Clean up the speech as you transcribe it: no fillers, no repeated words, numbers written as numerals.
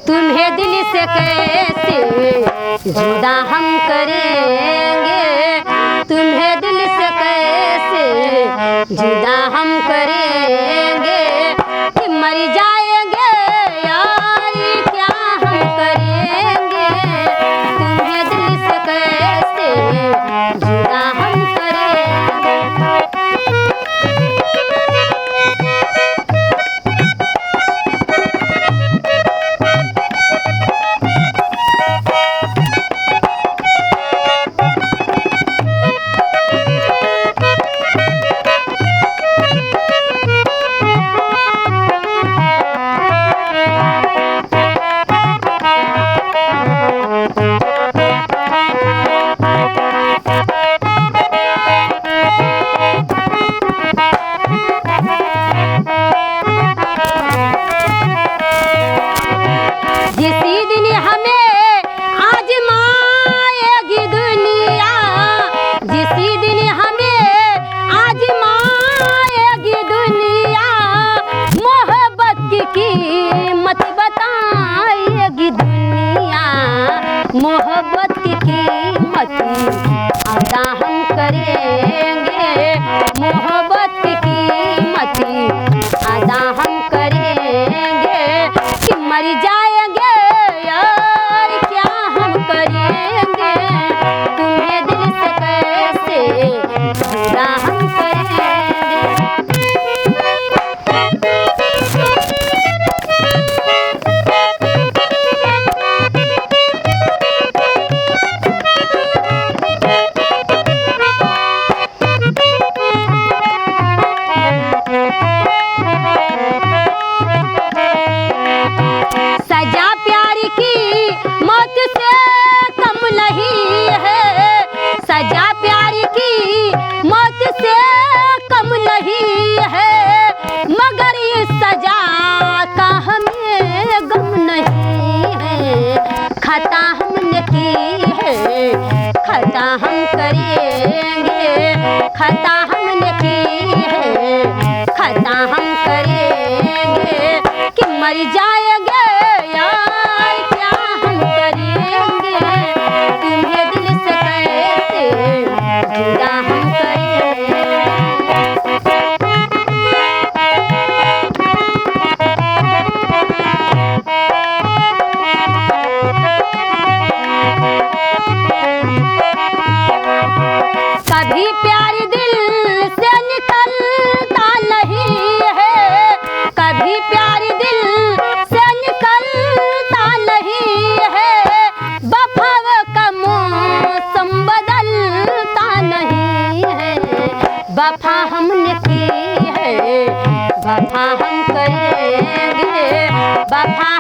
तुम्हें दिल से कैसे जुदा हम करेंगे, तुम्हें दिल से कैसे जुदा हम करेंगे, कि मर जाएंगे यार क्या हम करेंगे, तुम्हें दिल से कैसे जुदा हम करेंगे। जिसी दिन हमें आजमाएगी दुनिया, जिसी दिन हमें आजमाएगी दुनिया, मोहब्बत की कीमत बताएगी दुनिया, मोहब्बत की कीमत अदा हम करेंगे, मोहब्बत की कीमत अदा हम करेंगे, कि मर जाएंगे यार क्या हम करेंगे, तुम्हें दिल से कैसे जुदा हम करेंगे। सजा प्यार की मौत से कम नहीं है, सजा प्यार की मौत से कम नहीं है, मगर इस सजा का हमें गम नहीं है, खता हमने की है खता हम करेंगे, खता हमने की है खता हम करेंगे, कि मर जाएंगे यार क्या हम करेंगे, तुम्हें दिल से कैसे जुदा हम करेंगे। कभी प्यार दिल से निकलता नहीं है, कभी प्यार दिल से निकलता नहीं है, वफा का मौसम बदलता नहीं है, वफा हमने की है वफा हम करेंगे, वफा